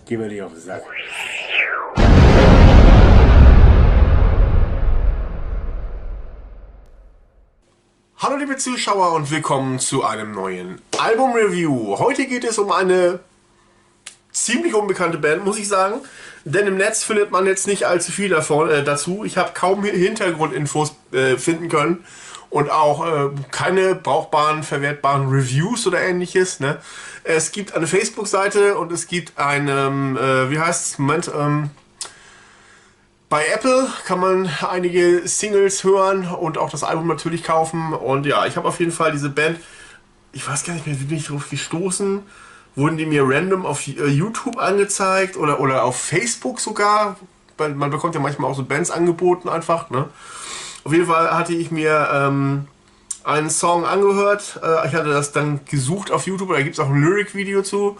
Geh mir nicht auf den Sack. Hallo liebe Zuschauer und willkommen zu einem neuen Album-Review. Heute geht es um eine ziemlich unbekannte Band, muss ich sagen. Denn im Netz findet man jetzt nicht allzu viel dazu. Ich habe kaum Hintergrundinfos finden können. Und auch keine brauchbaren, verwertbaren Reviews oder ähnliches. Ne? Es gibt eine Facebook-Seite und es gibt eine, wie heißt es, Moment, bei Apple kann man einige Singles hören und auch das Album natürlich kaufen. Und ja, ich habe auf jeden Fall diese Band, ich weiß gar nicht mehr, wie bin ich darauf gestoßen, wurden die mir random auf YouTube angezeigt oder auf Facebook sogar. Man bekommt ja manchmal auch so Bands angeboten einfach, ne? Auf jeden Fall hatte ich mir einen Song angehört. Ich hatte das dann gesucht auf YouTube, da gibt es auch ein Lyric-Video zu.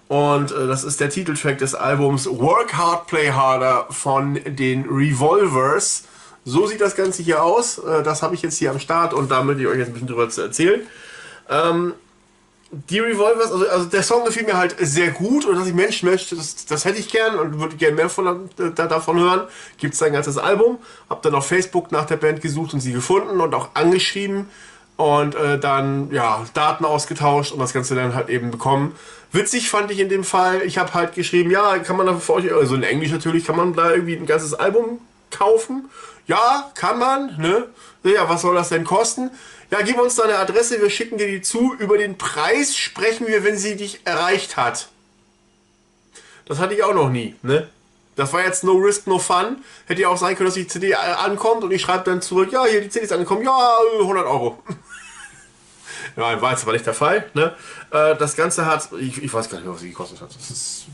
Und das ist der Titeltrack des Albums Work Hard, Play Harder von den Revolvers. So sieht das Ganze hier aus. Das habe ich jetzt hier am Start und da möchte ich euch jetzt ein bisschen drüber zu erzählen. Die Revolvers, also der Song gefiel mir halt sehr gut und dass ich Mensch möchte, das hätte ich gern und würde gerne mehr davon hören. Gibt es ein ganzes Album. Hab dann auf Facebook nach der Band gesucht und sie gefunden und auch angeschrieben und dann ja Daten ausgetauscht und das Ganze dann halt eben bekommen. Witzig fand ich in dem Fall, ich habe halt geschrieben, ja, kann man da für euch, also in Englisch natürlich, kann man da irgendwie ein ganzes Album kaufen? Ja, kann man, ne? Ja, was soll das denn kosten? Ja, gib uns deine Adresse, wir schicken dir die zu. Über den Preis sprechen wir, wenn sie dich erreicht hat. Das hatte ich auch noch nie, ne? Das war jetzt no risk, no fun. Hätte ja auch sein können, dass die CD ankommt und ich schreibe dann zurück, ja, hier die CD ist angekommen, ja, 100 Euro. Ja, war jetzt aber nicht der Fall, ne? Das Ganze hat, ich weiß gar nicht mehr, was sie gekostet hat.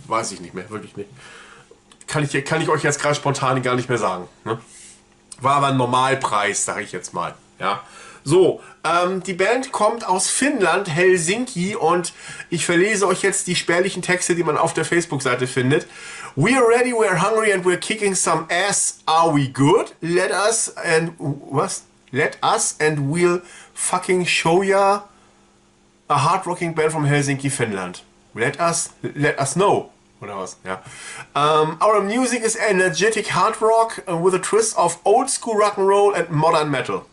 Weiß ich nicht mehr, wirklich nicht. Kann ich euch jetzt gerade spontan gar nicht mehr sagen, ne? War aber ein Normalpreis, sage ich jetzt mal, ja. So, die Band kommt aus Finnland, Helsinki, und ich verlese euch jetzt die spärlichen Texte, die man auf der Facebook-Seite findet. We're ready, we're hungry and we're kicking some ass. Are we good? Let us and we'll fucking show ya. A hard-rocking band from Helsinki, Finland. Let us know. Oder was? Ja. Our music is energetic hard rock with a twist of old school rock and roll and modern metal.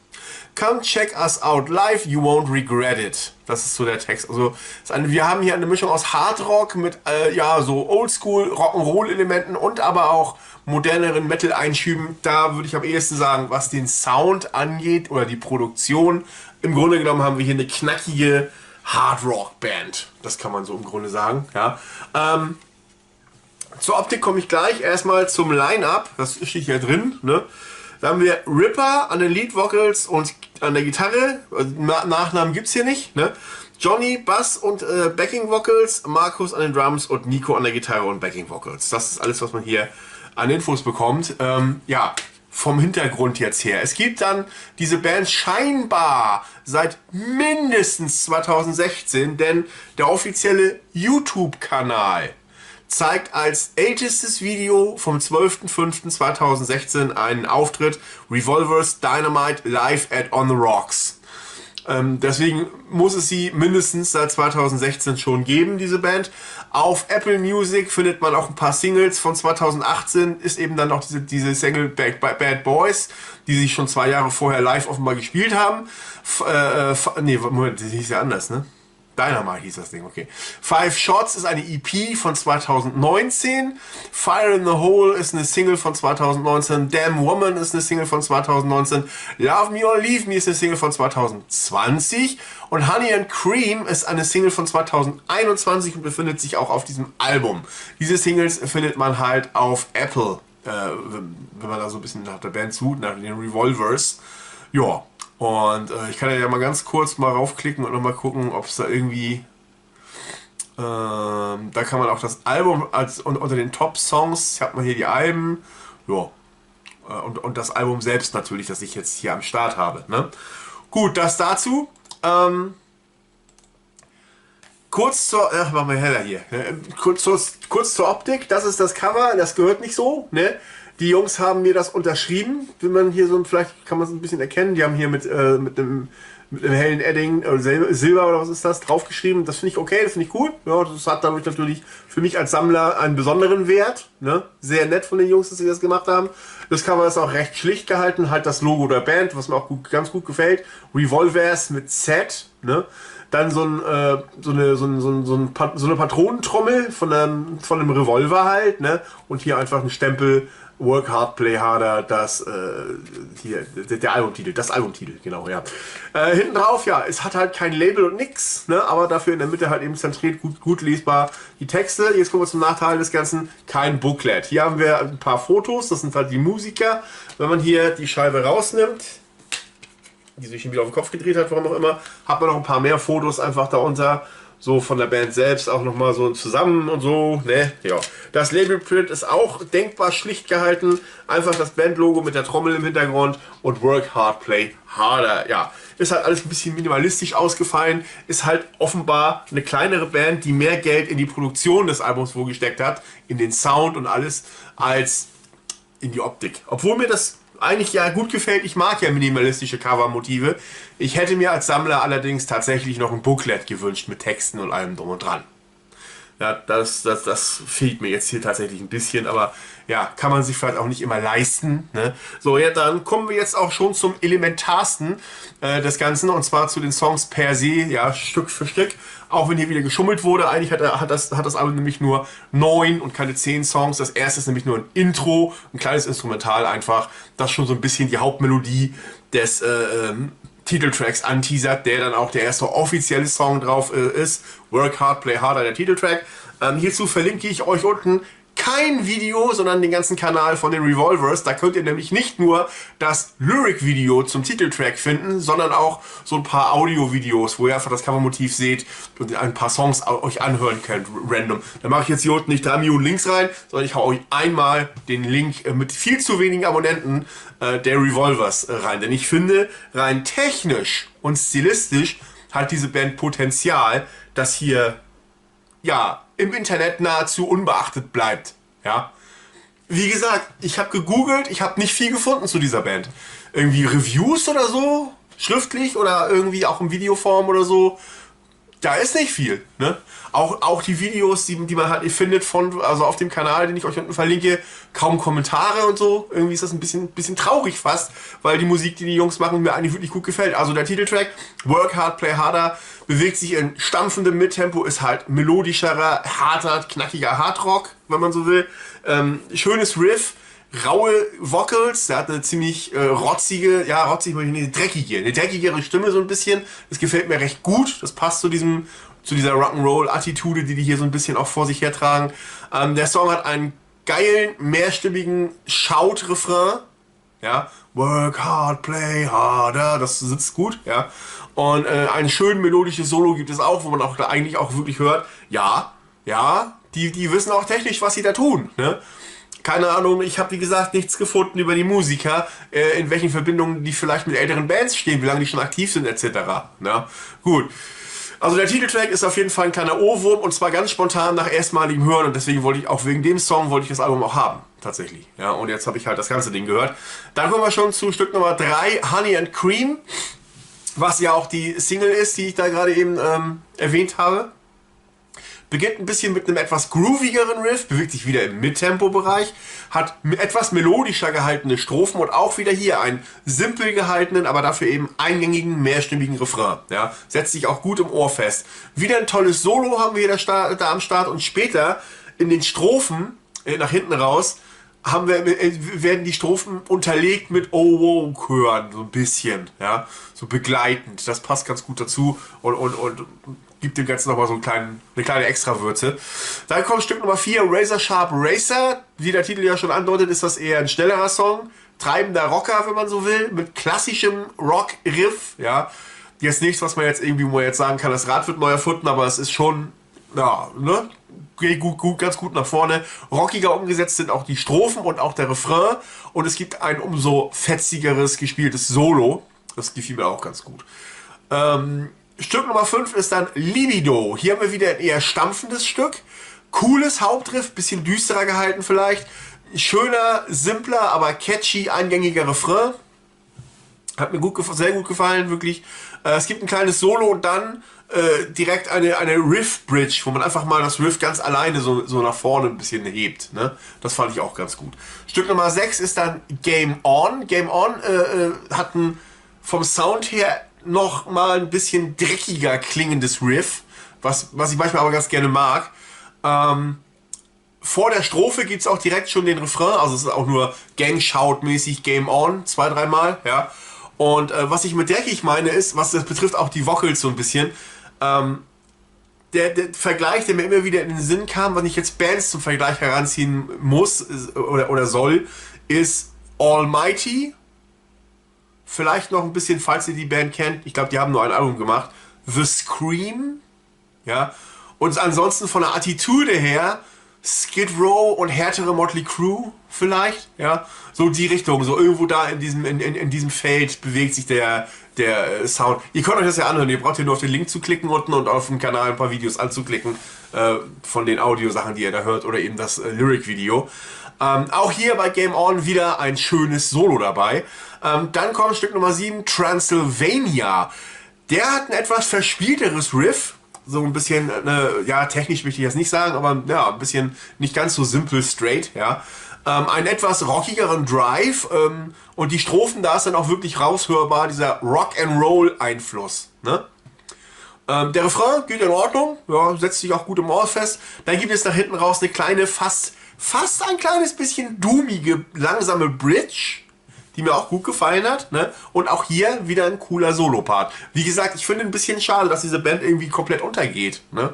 Come check us out live, you won't regret it. Das ist so der Text. Also wir haben hier eine Mischung aus Hardrock mit ja so Oldschool Rock'n'Roll Elementen und aber auch moderneren Metal Einschüben. Da würde ich am ehesten sagen, was den Sound angeht oder die Produktion. Im Grunde genommen haben wir hier eine knackige Hardrock Band. Das kann man so im Grunde sagen. Ja. Zur Optik komme ich gleich. Erstmal zum Line-Up. Das steht hier drin. Ne? Da haben wir Ripper an den Lead Vocals und an der Gitarre. Nachnamen gibt es hier nicht. Ne? Johnny Bass und Backing Vocals, Markus an den Drums und Nico an der Gitarre und Backing Vocals. Das ist alles, was man hier an Infos bekommt. Ja, vom Hintergrund jetzt her. Es gibt dann diese Band scheinbar seit mindestens 2016, denn der offizielle YouTube-Kanal zeigt als ältestes Video vom 12.05.2016 einen Auftritt Revolvers Dynamite Live at On The Rocks. Deswegen muss es sie mindestens seit 2016 schon geben, diese Band. Auf Apple Music findet man auch ein paar Singles von 2018, ist eben dann auch diese Single Bad Boys, die sich schon 2 Jahre vorher live offenbar gespielt haben. Nee, Moment, das hieß ja anders, ne? Dynamite hieß das Ding, okay. Five Shots ist eine EP von 2019. Fire in the Hole ist eine Single von 2019. Damn Woman ist eine Single von 2019. Love Me or Leave Me ist eine Single von 2020. Und Honey and Cream ist eine Single von 2021 und befindet sich auch auf diesem Album. Diese Singles findet man halt auf Apple, wenn man da so ein bisschen nach der Band sucht, nach den Revolvers. Ja. Und ich kann ja mal ganz kurz mal raufklicken und nochmal gucken, ob es da irgendwie... da kann man auch das Album unter den Top-Songs, hat man hier die Alben, ja, und das Album selbst natürlich, das ich jetzt hier am Start habe. Ne? Gut, das dazu. Kurz zur... machen wir heller hier. Ne? Kurz zur Optik, das ist das Cover, das gehört nicht so, ne? Die Jungs haben mir das unterschrieben, wenn man hier so, vielleicht kann man es ein bisschen erkennen, die haben hier mit mit einem hellen Edding, Silber oder was ist das, draufgeschrieben. Das finde ich okay, das finde ich cool. Ja, das hat dadurch natürlich für mich als Sammler einen besonderen Wert. Ne? Sehr nett von den Jungs, dass sie das gemacht haben. Das Cover ist auch recht schlicht gehalten, halt das Logo der Band, was mir auch ganz gut gefällt. Revolvers mit Z, ne? Dann so eine Patronentrommel von einem Revolver halt, ne? Und hier einfach ein Stempel, Work Hard, Play Harder, hier, der Albumtitel, das Albumtitel, genau, ja. Hinten drauf, ja, es hat halt kein Label und nix, ne? Aber dafür in der Mitte halt eben zentriert, gut lesbar die Texte. Jetzt kommen wir zum Nachteil des Ganzen, kein Booklet. Hier haben wir ein paar Fotos, das sind halt die Musiker. Wenn man hier die Scheibe rausnimmt, die sich wieder auf den Kopf gedreht hat, warum auch immer, hat man noch ein paar mehr Fotos einfach darunter, so von der Band selbst auch nochmal so zusammen und so, ne, ja. Das Labelprint ist auch denkbar schlicht gehalten, einfach das Bandlogo mit der Trommel im Hintergrund und Work Hard, Play Harder, ja. Ist halt alles ein bisschen minimalistisch ausgefallen, ist halt offenbar eine kleinere Band, die mehr Geld in die Produktion des Albums wohl gesteckt hat, in den Sound und alles, als in die Optik. Obwohl mir das eigentlich ja gut gefällt. Ich mag ja minimalistische Covermotive. Ich hätte mir als Sammler allerdings tatsächlich noch ein Booklet gewünscht mit Texten und allem drum und dran. Ja, das fehlt mir jetzt hier tatsächlich ein bisschen, aber ja, kann man sich vielleicht auch nicht immer leisten. Ne? So, ja, dann kommen wir jetzt auch schon zum elementarsten des Ganzen, und zwar zu den Songs per se, ja, Stück für Stück. Auch wenn hier wieder geschummelt wurde, eigentlich hat das Album nämlich nur 9 und keine 10 Songs. Das erste ist nämlich nur ein Intro, ein kleines Instrumental einfach, das schon so ein bisschen die Hauptmelodie des Titeltracks anteasert, der dann auch der erste offizielle Song drauf ist. Work Hard, Play Harder, der Titeltrack. Hierzu verlinke ich euch unten kein Video, sondern den ganzen Kanal von den Revolvers. Da könnt ihr nämlich nicht nur das Lyric-Video zum Titeltrack finden, sondern auch so ein paar Audio-Videos, wo ihr einfach das Covermotiv seht und ein paar Songs euch anhören könnt, random. Da mache ich jetzt hier unten nicht 3 Millionen Links rein, sondern ich hau euch einmal den Link mit viel zu wenigen Abonnenten der Revolvers rein. Denn ich finde, rein technisch und stilistisch hat diese Band Potenzial, dass hier, ja, im Internet nahezu unbeachtet bleibt. Ja. Wie gesagt, ich habe gegoogelt, ich habe nicht viel gefunden zu dieser Band. Irgendwie Reviews oder so, schriftlich oder irgendwie auch in Videoform oder so. Da ist nicht viel. Ne? Auch die Videos, die man halt findet also auf dem Kanal, den ich euch unten verlinke, kaum Kommentare und so. Irgendwie ist das ein bisschen traurig fast, weil die Musik, die Jungs machen, mir eigentlich wirklich gut gefällt. Also der Titeltrack, Work Hard, Play Harder, bewegt sich in stampfendem Mittempo, ist halt melodischerer, harter, knackiger Hardrock, wenn man so will. Schönes Riff, raue Vocals, der hat eine ziemlich rotzige, ja, rotzig, eine dreckigere Stimme so ein bisschen. Das gefällt mir recht gut, das passt zu dieser Rock'n'Roll-Attitude, die hier so ein bisschen auch vor sich hertragen. Der Song hat einen geilen, mehrstimmigen Shout-Refrain, ja, Work hard, play harder, das sitzt gut, ja. Und ein schön melodisches Solo gibt es auch, wo man auch eigentlich auch wirklich hört, ja, die wissen auch technisch, was sie da tun, ne? Keine Ahnung, ich habe wie gesagt nichts gefunden über die Musiker, in welchen Verbindungen die vielleicht mit älteren Bands stehen, wie lange die schon aktiv sind etc. Na, gut. Also der Titeltrack ist auf jeden Fall ein kleiner Ohrwurm, und zwar ganz spontan nach erstmaligem Hören, und deswegen wollte ich auch wegen dem Song das Album auch haben, tatsächlich. Ja, und jetzt habe ich halt das ganze Ding gehört. Dann kommen wir schon zu Stück Nummer 3, Honey and Cream, was ja auch die Single ist, die ich da gerade eben erwähnt habe. Beginnt ein bisschen mit einem etwas groovigeren Riff, bewegt sich wieder im Mittempo-Bereich, hat etwas melodischer gehaltene Strophen und auch wieder hier einen simpel gehaltenen, aber dafür eben eingängigen, mehrstimmigen Refrain. Ja, setzt sich auch gut im Ohr fest. Wieder ein tolles Solo haben wir hier da am Start, und später in den Strophen, nach hinten raus, werden die Strophen unterlegt mit Oh Wow Chören, so ein bisschen, ja, so begleitend. Das passt ganz gut dazu und gibt dem Ganzen nochmal so eine kleine Extrawürze. Dann kommt Stück Nummer 4, Razor Sharp Racer. Wie der Titel ja schon andeutet, ist das eher ein schnellerer Song. Treibender Rocker, wenn man so will, mit klassischem Rock-Riff. Ja. Jetzt nichts, was man jetzt irgendwie, wo man jetzt sagen kann, das Rad wird neu erfunden, aber es ist schon, ja, ne? Geht ganz gut nach vorne. Rockiger umgesetzt sind auch die Strophen und auch der Refrain. Und es gibt ein umso fetzigeres gespieltes Solo. Das gefiel mir auch ganz gut. Stück Nummer 5 ist dann Libido. Hier haben wir wieder ein eher stampfendes Stück. Cooles Hauptriff, bisschen düsterer gehalten vielleicht. Schöner, simpler, aber catchy, eingängiger Refrain. Hat mir sehr gut gefallen, wirklich. Es gibt ein kleines Solo und dann direkt eine Riff-Bridge, wo man einfach mal das Riff ganz alleine so nach vorne ein bisschen hebt. Ne? Das fand ich auch ganz gut. Stück Nummer 6 ist dann Game On. Game On hat vom Sound her noch mal ein bisschen dreckiger klingendes Riff, was ich manchmal aber ganz gerne mag. Vor der Strophe gibt es auch direkt schon den Refrain, also es ist auch nur Gang-Shout-mäßig Game On, 2-3 Mal, ja. Und was ich mit dreckig meine ist, was das betrifft auch die Vocals so ein bisschen, der Vergleich, der mir immer wieder in den Sinn kam, wenn ich jetzt Bands zum Vergleich heranziehen muss oder soll, ist Almighty, vielleicht noch ein bisschen, falls ihr die Band kennt, ich glaube, die haben nur ein Album gemacht, The Scream, ja, und ansonsten von der Attitüde her Skid Row und härtere Motley Crue vielleicht, ja, so die Richtung, so irgendwo da in diesem Feld bewegt sich der Sound. Ihr könnt euch das ja anhören, ihr braucht hier nur auf den Link zu klicken unten und auf dem Kanal ein paar Videos anzuklicken von den Audiosachen, die ihr da hört oder eben das Lyric-Video. Auch hier bei Game On wieder ein schönes Solo dabei. Dann kommt Stück Nummer 7, Transylvania. Der hat ein etwas verspielteres Riff, so ein bisschen, ja, technisch möchte ich jetzt nicht sagen, aber ja, ein bisschen nicht ganz so simpel straight, ja. Einen etwas rockigeren Drive und die Strophen, da ist dann auch wirklich raushörbar dieser Rock-and-Roll-Einfluss, ne? Der Refrain geht in Ordnung, ja, setzt sich auch gut im Ohr fest. Dann gibt es nach hinten raus eine kleine, fast ein kleines bisschen doomige, langsame Bridge, die mir auch gut gefallen hat, ne? Und auch hier wieder ein cooler Solo-Part. Wie gesagt, ich finde ein bisschen schade, dass diese Band irgendwie komplett untergeht, ne?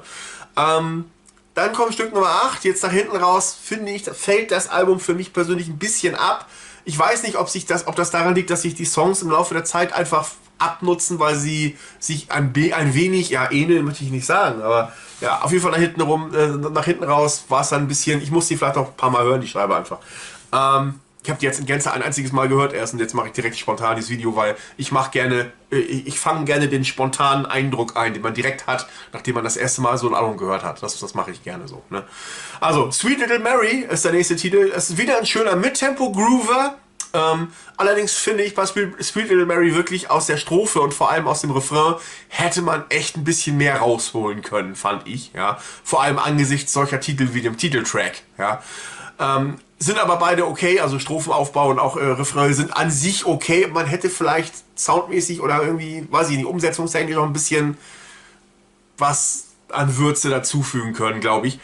Dann kommt Stück Nummer 8, jetzt nach hinten raus, finde ich, fällt das Album für mich persönlich ein bisschen ab. Ich weiß nicht, ob das daran liegt, dass sich die Songs im Laufe der Zeit einfach abnutzen, weil sie sich ein wenig, ja, ähneln, möchte ich nicht sagen, aber ja, auf jeden Fall nach hinten raus war es dann ein bisschen, ich muss die vielleicht auch ein paar Mal hören, die Schreibe einfach. Ich habe die jetzt in Gänze ein einziges Mal gehört erst und jetzt mache ich direkt spontan dieses Video, weil ich fange gerne den spontanen Eindruck ein, den man direkt hat, nachdem man das erste Mal so ein Album gehört hat. Das mache ich gerne so. Ne? Also, Sweet Little Mary ist der nächste Titel. Es ist wieder ein schöner Mittempo-Groover. Allerdings finde ich bei Sweet Little Mary wirklich aus der Strophe und vor allem aus dem Refrain hätte man echt ein bisschen mehr rausholen können, fand ich. Ja? Vor allem angesichts solcher Titel wie dem Titeltrack. Ja? Sind aber beide okay, also Strophenaufbau und auch Refrain sind an sich okay. Man hätte vielleicht soundmäßig oder irgendwie, weiß ich nicht, umsetzungstechnisch noch ein bisschen was an Würze dazufügen können, glaube ich.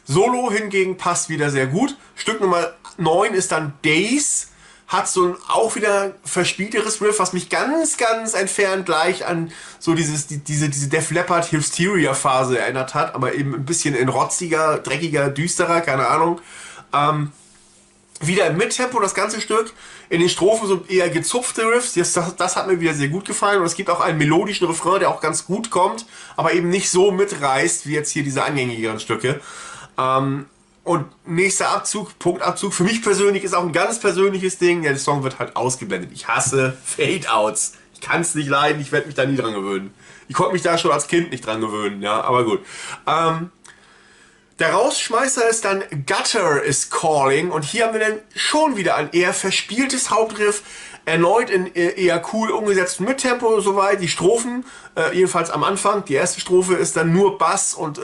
Solo hingegen passt wieder sehr gut. Stück Nummer 9 ist dann Days. Hat so ein auch wieder verspielteres Riff, was mich ganz, ganz entfernt gleich an so diese Def Leppard Hysteria Phase erinnert hat, aber eben ein bisschen in rotziger, dreckiger, düsterer, keine Ahnung. Wieder im Mittempo das ganze Stück. In den Strophen so eher gezupfte Riffs. Das hat mir wieder sehr gut gefallen. Und es gibt auch einen melodischen Refrain, der auch ganz gut kommt, aber eben nicht so mitreißt, wie jetzt hier diese eingängigeren Stücke. Und nächster Punktabzug, für mich persönlich ist auch ein ganz persönliches Ding. Ja, der Song wird halt ausgeblendet. Ich hasse Fade-Outs. Ich kann es nicht leiden, ich werde mich da nie dran gewöhnen. Ich konnte mich da schon als Kind nicht dran gewöhnen, ja, aber gut. Der Rausschmeißer ist dann Gutter is Calling und hier haben wir dann schon wieder ein eher verspieltes Hauptriff, erneut in eher cool umgesetzten Mittempo soweit, die Strophen, jedenfalls am Anfang, die erste Strophe ist dann nur Bass und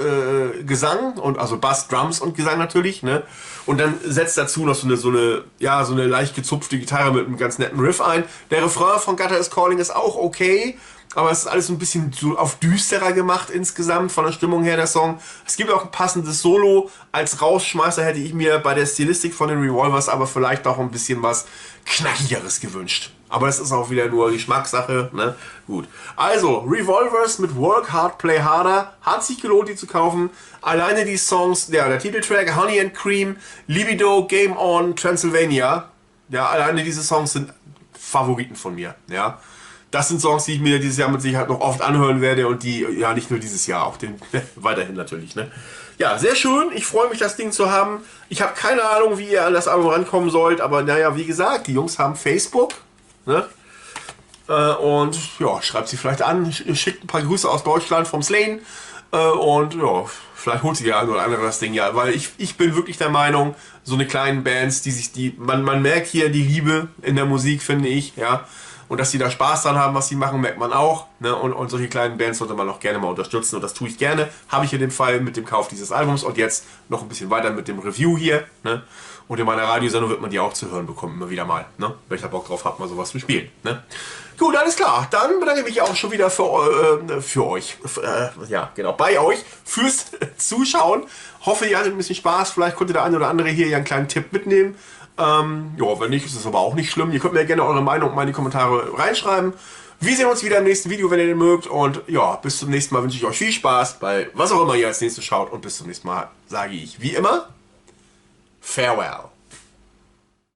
Gesang, und also Bass, Drums und Gesang natürlich, ne? Und dann setzt dazu noch so eine leicht gezupfte Gitarre mit einem ganz netten Riff ein. Der Refrain von Gutter is Calling ist auch okay, aber es ist alles so ein bisschen so auf düsterer gemacht insgesamt, von der Stimmung her der Song. Es gibt auch ein passendes Solo. Als Rausschmeißer hätte ich mir bei der Stilistik von den Revolvers aber vielleicht auch ein bisschen was Knackigeres gewünscht. Aber das ist auch wieder nur Geschmackssache, ne? Gut. Also, Revolvers mit Work Hard, Play Harder. Hat sich gelohnt, die zu kaufen. Alleine die Songs, ja, der Titeltrack, Honey and Cream, Libido, Game On, Transylvania. Ja, alleine diese Songs sind Favoriten von mir, ja. Das sind Songs, die ich mir dieses Jahr mit Sicherheit noch oft anhören werde und die, ja, nicht nur dieses Jahr, auch weiterhin natürlich, ne? Ja, sehr schön. Ich freue mich, das Ding zu haben. Ich habe keine Ahnung, wie ihr an das Album rankommen sollt, aber naja, wie gesagt, die Jungs haben Facebook, ne? Und ja, schreibt sie vielleicht an, schickt ein paar Grüße aus Deutschland vom Slane und ja, vielleicht holt sich der eine oder andere das Ding ja, weil ich bin wirklich der Meinung, so eine kleinen Bands, man merkt hier die Liebe in der Musik, finde ich, ja. Und dass die da Spaß dran haben, was sie machen, merkt man auch. Ne? Und solche kleinen Bands sollte man auch gerne mal unterstützen. Und das tue ich gerne. Habe ich in dem Fall mit dem Kauf dieses Albums. Und jetzt noch ein bisschen weiter mit dem Review hier. Ne? Und in meiner Radiosendung wird man die auch zu hören bekommen, immer wieder mal. Ne? Wenn ich da Bock drauf habe, mal sowas zu spielen. Ne? Gut, alles klar. Dann bedanke ich mich auch schon wieder für euch. Ja, genau, bei euch. Fürs Zuschauen. Hoffe, ihr hattet ein bisschen Spaß. Vielleicht konnte der eine oder andere hier einen kleinen Tipp mitnehmen. Ja, wenn nicht, ist es aber auch nicht schlimm. Ihr könnt mir gerne eure Meinung mal in die Kommentare reinschreiben. Wir sehen uns wieder im nächsten Video, wenn ihr den mögt. Und ja, bis zum nächsten Mal wünsche ich euch viel Spaß bei was auch immer ihr als nächstes schaut. Und bis zum nächsten Mal sage ich wie immer Farewell.